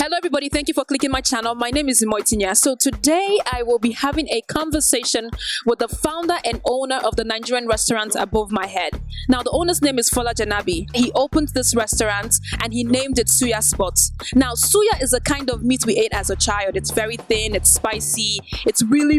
Hello everybody, thank you for clicking my channel. My name is Moitinya. So today I will be having a conversation with the founder and owner of the Nigerian restaurant above my head. Now the owner's name is Fola. He opened this restaurant and he named it Suya Spot. Now suya is a kind of meat we ate as a child. It's very thin, it's spicy, it's really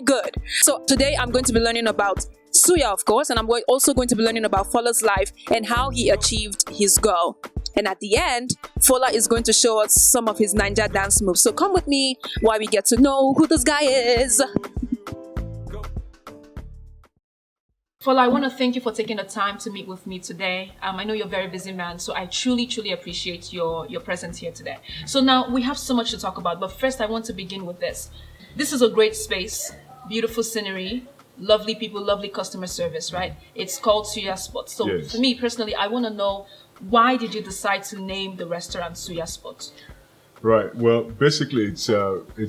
good. So today I'm going to be learning about suya, of course, and I'm also going to be learning about Fola's life and how he achieved his goal. And at the end, Fola is going to show us some of his Ninja dance moves. So come with me while we get to know who this guy is. Fola, I want to thank you for taking the time to meet with me today. I know you're a very busy man, so I truly appreciate your presence here today. So now we have so much to talk about, but first I want to begin with this. This is a great space, beautiful scenery, lovely people, lovely customer service, right? It's called Suya Spot. So yes. For me personally, I want to know, why did you decide to name the restaurant Suya Spot? Right. Well, basically, it's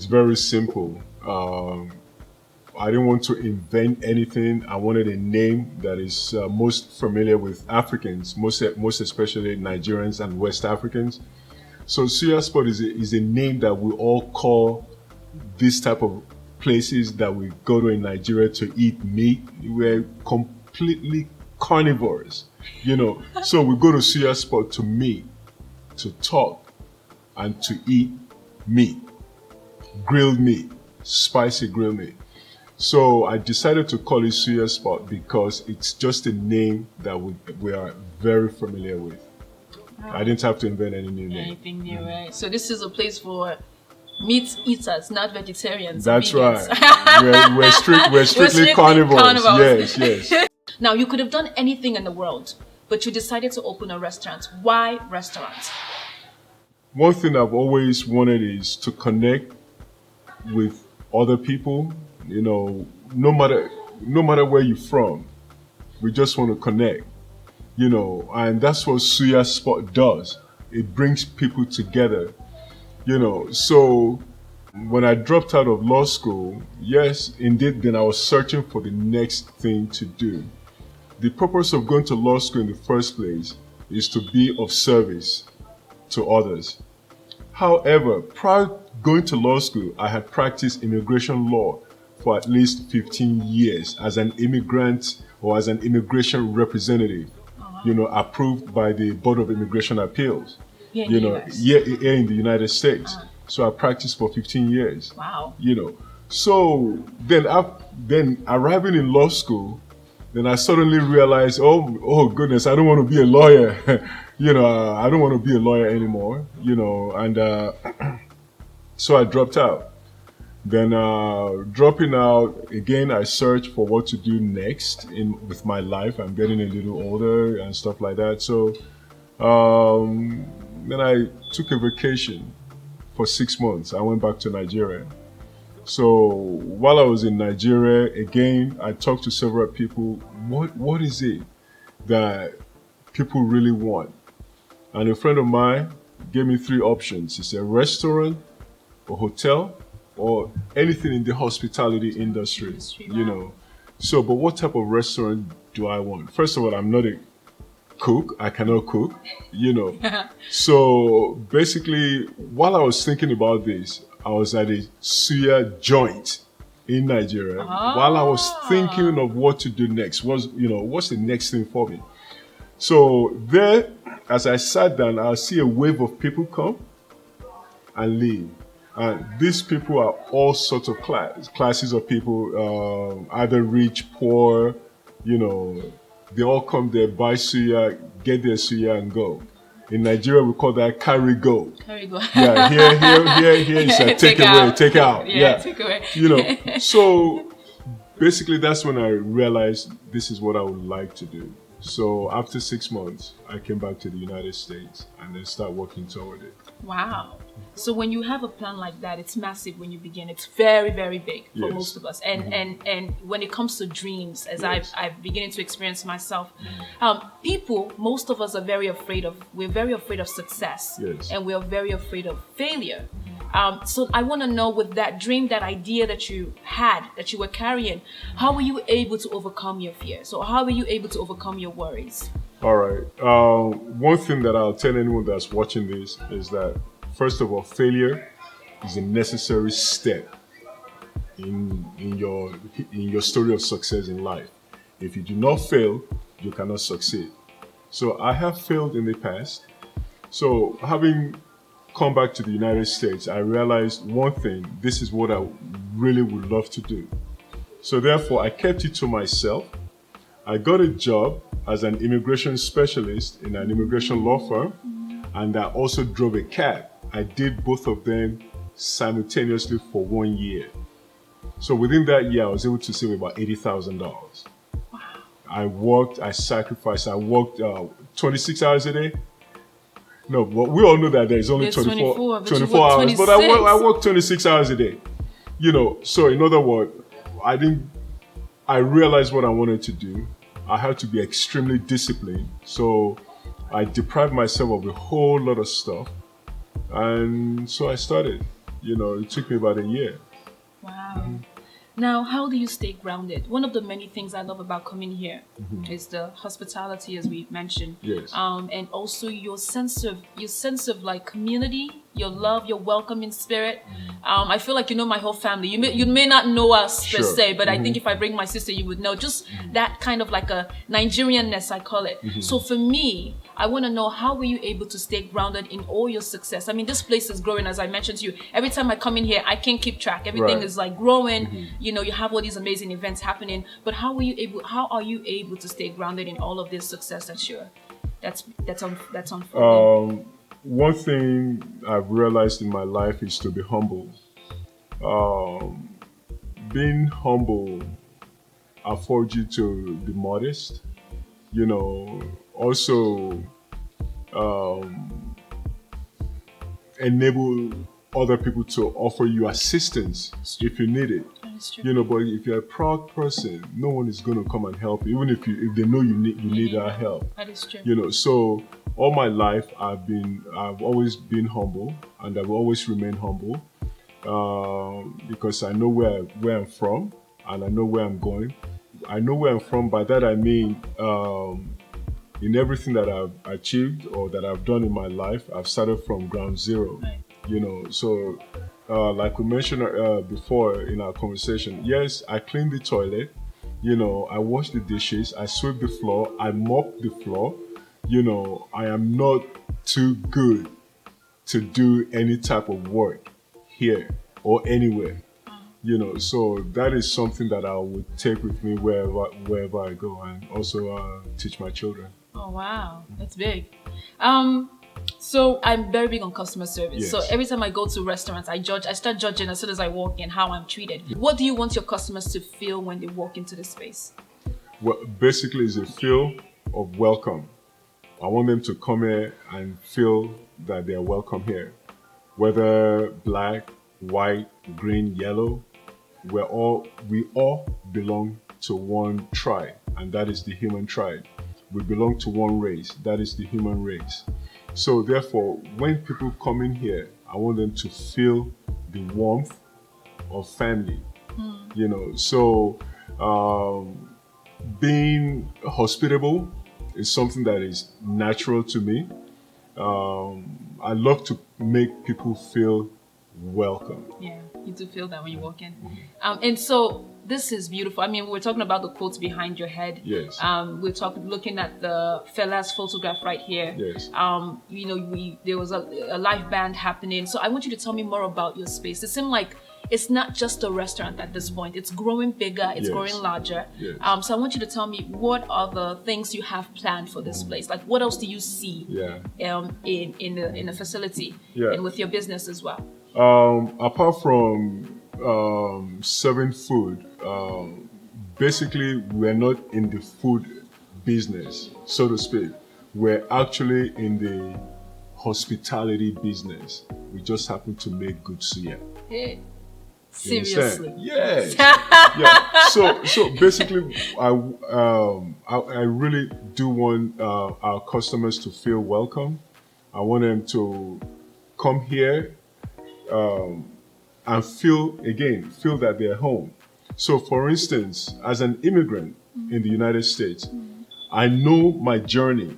very simple. I didn't want to invent anything. I wanted a name that is most familiar with Africans, most especially Nigerians and West Africans. So Suya Spot is a name that we all call this type of places that we go to in Nigeria to eat meat. We're completely carnivores, so we go to Suya Spot to meet, to talk, and to eat meat, grilled meat, spicy grilled meat. So I decided to call it Suya Spot because it's just a name that we are very familiar with. I didn't have to invent any new name. Anything new, right? So this is a place for meat eaters, not vegetarians. That's right. we're strictly carnivores. Yes. Now, you could have done anything in the world, but you decided to open a restaurant. Why restaurant? One thing I've always wanted is to connect with other people. No matter where you're from, we just want to connect. And that's what Suya Spot does. It brings people together. So when I dropped out of law school, yes, indeed, then I was searching for the next thing to do. The purpose of going to law school in the first place is to be of service to others. However, prior to going to law school, I had practiced immigration law for at least 15 years as an immigrant or as an immigration representative, approved by the Board of Immigration Appeals. Here in the United States. So I practiced for 15 years. Wow. So then arriving in law school, then I suddenly realized, oh goodness, I don't want to be a lawyer. I don't want to be a lawyer anymore. And so I dropped out. Then dropping out again, I searched for what to do next with my life. I'm getting a little older and stuff like that. So then I took a vacation for 6 months. I went back to Nigeria. So while I was in Nigeria, again, I talked to several people. What is it that people really want? And a friend of mine gave me 3 options. He said restaurant, a hotel, or anything in the hospitality industry. So, but what type of restaurant do I want? First of all, I'm not a cook. I cannot cook, So basically, while I was thinking about this, I was at a suya joint in Nigeria. While I was thinking of what to do next, what's the next thing for me? So there, as I sat down, I see a wave of people come and leave. And these people are all sorts of classes of people, either rich, poor, they all come there, buy suya, get their suya and go. In Nigeria, we call that carry go. Carry go. Yeah, here is a take away, take out. Yeah, take away. So basically that's when I realized this is what I would like to do. So after 6 months, I came back to the United States and then start working toward it. Wow. So when you have a plan like that, it's massive when you begin. It's very, very big for most of us. And when it comes to dreams, as I've beginning to experience myself, most of us are we're very afraid of success. Yes. And we are very afraid of failure. So I want to know, with that dream, that idea that you had, that you were carrying, how were you able to overcome your fears? So how were you able to overcome your worries? All right. One thing that I'll tell anyone that's watching this is that, first of all, failure is a necessary step in your story of success in life. If you do not fail, you cannot succeed. So I have failed in the past. So having come back to the United States, I realized one thing: this is what I really would love to do. So therefore, I kept it to myself. I got a job as an immigration specialist in an immigration law firm, and I also drove a cab. I did both of them simultaneously for 1 year. So within that year, I was able to save about $80,000. I worked, I sacrificed, I worked 26 hours a day. No, but we all know that there's only There's 24, 24 hours, but 26. I work 26 hours a day. So in other words, I realized what I wanted to do. I had to be extremely disciplined. So I deprived myself of a whole lot of stuff. And so I started. It took me about a year. Wow. Now, how do you stay grounded? One of the many things I love about coming here is the hospitality, as we mentioned. Yes. And also your sense of like community, your love, your welcoming spirit. I feel like you know my whole family. You may not know us per Sure. se, but I think if I bring my sister, you would know. Just that kind of like a Nigerianness, I call it. So for me, I want to know, how were you able to stay grounded in all your success? I mean, this place is growing, as I mentioned to you. Every time I come in here, I can't keep track. Everything Right. is like growing. You have all these amazing events happening. But how are you able to stay grounded in all of this success that's unfolding? One thing I've realized in my life is to be humble. Being humble affords you to be modest. Also enable other people to offer you assistance if you need it. That is true. But if you're a proud person, no one is going to come and help you, even if they know you need our help. That is true. So all my life I've always been humble, and I've always remained humble, because I know where I'm from, and I know where I'm going. I know where I'm from. By that I mean, in everything that I've achieved or that I've done in my life, I've started from ground zero. Right. So like we mentioned before in our conversation, yes, I clean the toilet, I wash the dishes, I sweep the floor, I mop the floor. I am not too good to do any type of work here or anywhere. So that is something that I would take with me wherever I go, and also teach my children. Oh wow, that's big. So I'm very big on customer service. Yes. So every time I go to restaurants, I start judging as soon as I walk in how I'm treated. What do you want your customers to feel when they walk into the space? Well, basically, it's a feel of welcome. I want them to come here and feel that they are welcome here. Whether black, white, green, yellow, we all belong to one tribe, and that is the human tribe. We belong to one race, that is the human race. So therefore, when people come in here, I want them to feel the warmth of family. So being hospitable is something that is natural to me. I love to make people feel welcome. Yeah, you do feel that when you walk in. And so this is beautiful. I mean, we're talking about the quotes behind your head. Yes. We're looking at the Fela's photograph right here. Yes. There was a live band happening. So I want you to tell me more about your space. It seemed like it's not just a restaurant at this point. It's growing bigger. It's Yes. growing larger. Yes. So I want you to tell me, what are the things you have planned for this place? Like, what else do you see? Yeah. In the facility, Yeah. and with your business as well? Apart from serving food, basically we're not in the food business, so to speak. We're actually in the hospitality business. We just happen to make good suya. Hey, You understand? seriously? Yes. Yeah. So basically, I really do want our customers to feel welcome. I want them to come here and feel that they're home. So, for instance, as an immigrant in the United States, I know my journey.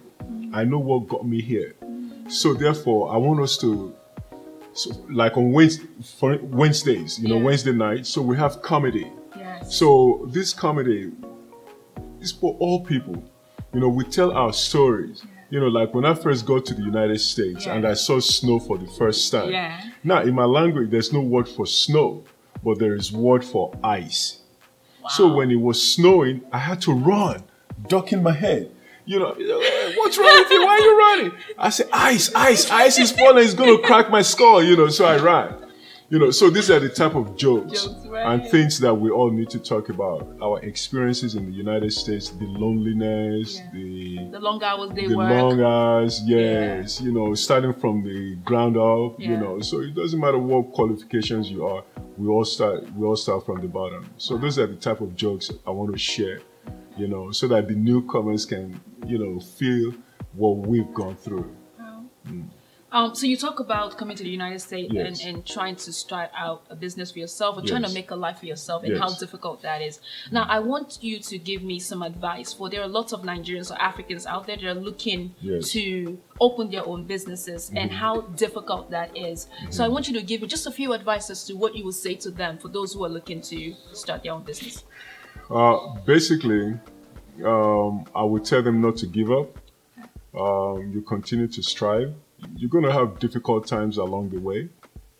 I know what got me here. So therefore, I want us to, so like on Wednesdays, Yeah. Wednesday night. So we have comedy. Yes. So this comedy is for all people. We tell our stories. Like when I first got to the United States and I saw snow for the first time. Yeah. Now, in my language, there's no word for snow, but there is word for ice. So when it was snowing, I had to run, ducking my head. What's wrong with you? Why are you running? I said, ice is falling. It's going to crack my skull, So I ran. So these are the type of jokes right. and things that we all need to talk about. Our experiences in the United States, the loneliness, the long hours they the work. long hours, yes. Starting from the ground up, Yeah. So it doesn't matter what qualifications you are. We all start from the bottom. So those are the type of jokes I want to share, so that the newcomers can, feel what we've gone through. So you talk about coming to the United States Yes. and trying to start out a business for yourself or trying to Yes. make a life for yourself and how Yes. difficult that is. Now, I want you to give me some advice for there are lots of Nigerians or Africans out there that are looking Yes. to open their own businesses and how difficult that is. So I want you to give me just a few advice as to what you would say to them for those who are looking to start their own business. Basically, I would tell them not to give up. You continue to strive. You're going to have difficult times along the way,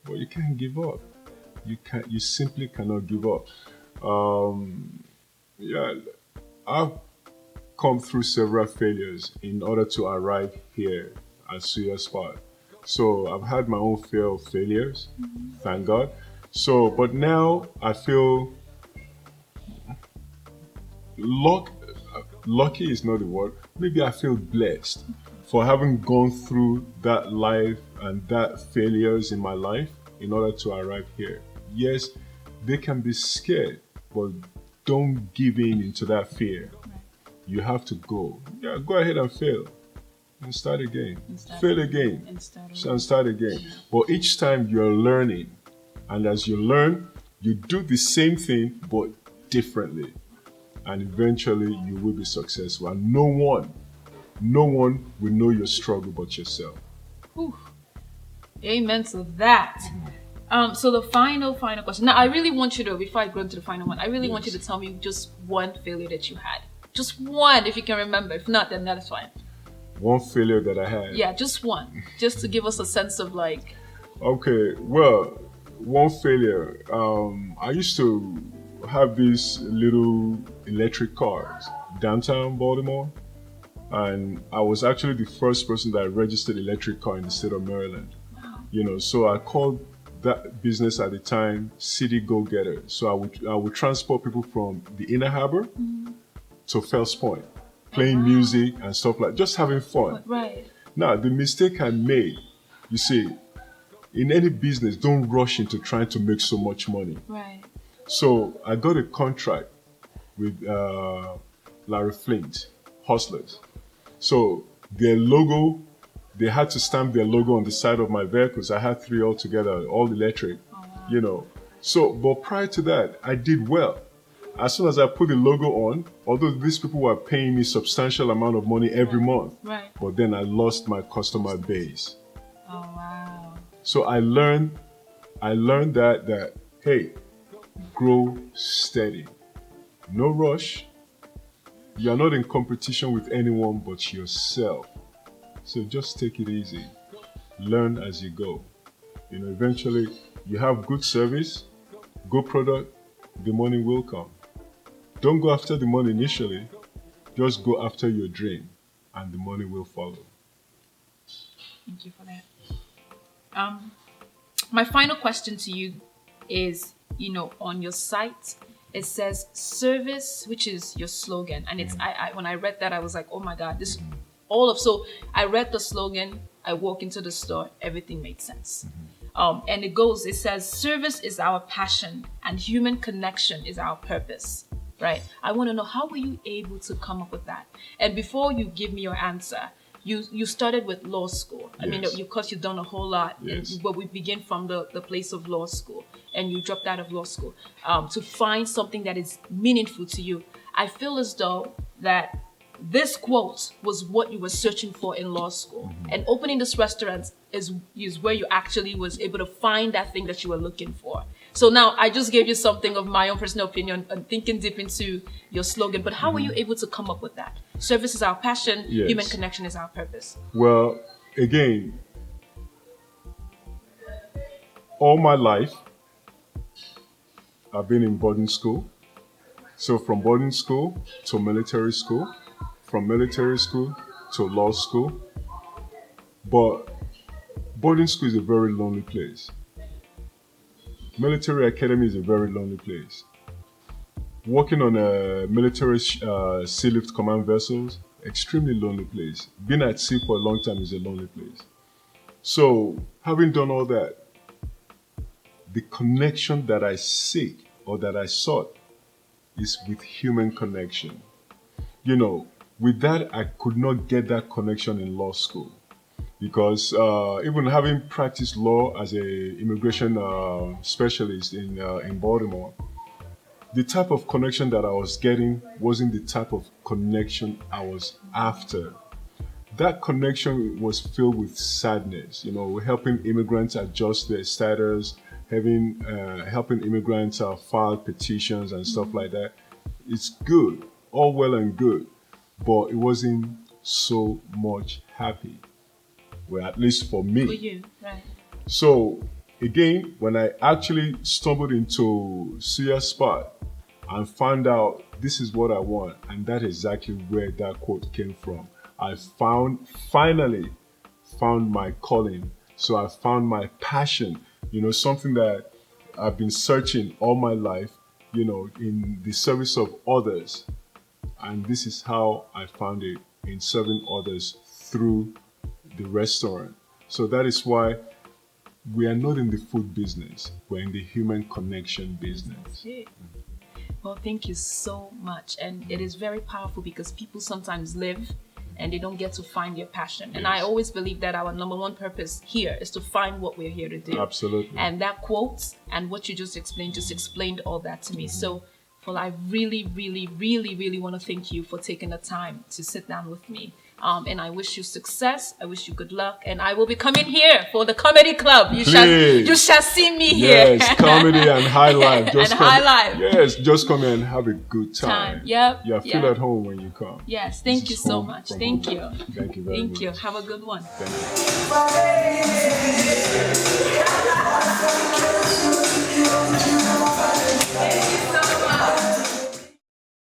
but you can't give up. You simply cannot give up. I've come through several failures in order to arrive here at Suya Spot. So I've had my own fair of failures, thank God. So, but now I feel lucky is not the word. Maybe I feel blessed for having gone through that life and that failures in my life in order to arrive here. Yes, they can be scared, but don't give in into that fear. You have to go. Yeah, go ahead and fail and start again. Fail again and start again. But each time you're learning, and as you learn, you do the same thing but differently. And eventually you will be successful. And no one will know your struggle but yourself. Whew. Amen to that. So the final question. Now I really want you to, before I go into the final one, I really want you to tell me just one failure that you had. Just one, if you can remember. If not, then that's fine. One failure that I had? Yeah, just one. Just to give us a sense of like... Okay, well, one failure. I used to have these little electric cars downtown Baltimore. And I was actually the first person that registered electric car in the state of Maryland. Wow. So I called that business at the time City Gogetter. So I would transport people from the Inner Harbor to Fells Point, playing music and stuff like just having fun. Right. Now, the mistake I made, you see, in any business, don't rush into trying to make so much money. Right. So I got a contract with Larry Flint, Hustlers. So their logo, they had to stamp their logo on the side of my vehicles. I had 3 altogether, all electric, So, but prior to that, I did well. As soon as I put the logo on, although these people were paying me substantial amount of money every month, Right. but then I lost my customer base. Oh, wow. So I learned that hey, grow steady. No rush. You're not in competition with anyone but yourself. So just take it easy. Learn as you go. Eventually you have good service, good product, the money will come. Don't go after the money initially. Just go after your dream and the money will follow. Thank you for that. My final question to you is, on your site, it says service, which is your slogan. And it's, I when I read that, I was like, oh my God, so I read the slogan, I walk into the store, everything made sense. And it says, service is our passion and human connection is our purpose, right? I want to know, how were you able to come up with that? And before you give me your answer, you started with law school. I mean, because you've done a whole lot, but we begin from the place of law school, and you dropped out of law school to find something that is meaningful to you. I feel as though that this quote was what you were searching for in law school. And opening this restaurant is where you actually was able to find that thing that you were looking for. So now I just gave you something of my own personal opinion and thinking deep into your slogan, but how were you able to come up with that? Service is our passion, Yes. human connection is our purpose. Well, again, all my life, I've been in boarding school. So from boarding school to military school, from military school to law school. But boarding school is a very lonely place. Military academy is a very lonely place. Working on a military sea lift command vessels, extremely lonely place. Being at sea for a long time is a lonely place. So having done all that, the connection that I seek or that I sought is with human connection. You know, with that, I could not get that connection in law school because even having practiced law as a immigration specialist in Baltimore, the type of connection that I was getting wasn't the type of connection I was after. That connection was filled with sadness. You know, helping immigrants adjust their status, helping immigrants file petitions and stuff like that. It's good, all well and good, but it wasn't so much happy. Well, at least for me. For you, right. So again, when I actually stumbled into Suya Spot and found out this is what I want, and that's exactly where that quote came from. I finally found my calling. So I found my passion, you know, something that I've been searching all my life, you know, in the service of others. And this is how I found it, in serving others through the restaurant. So that is why we are not in the food business. We're in the human connection business. Well, thank you so much. And it is very powerful because people sometimes live and they don't get to find their passion. And I always believe that our number one purpose here is to find what we're here to do. Absolutely. And that quote and what you just explained all that to me. So, Fola, I really, really, really, really want to thank you for taking the time to sit down with me. And I wish you success. I wish you good luck. And I will be coming here for the comedy club. You shall see me here. Yes, comedy and high life. High life. Yes, just come and have a good time. Yep. Yeah, feel at home when you come. Yes, thank you so much. Thank you. Thank you very much. Thank you. Have a good one. Thank you.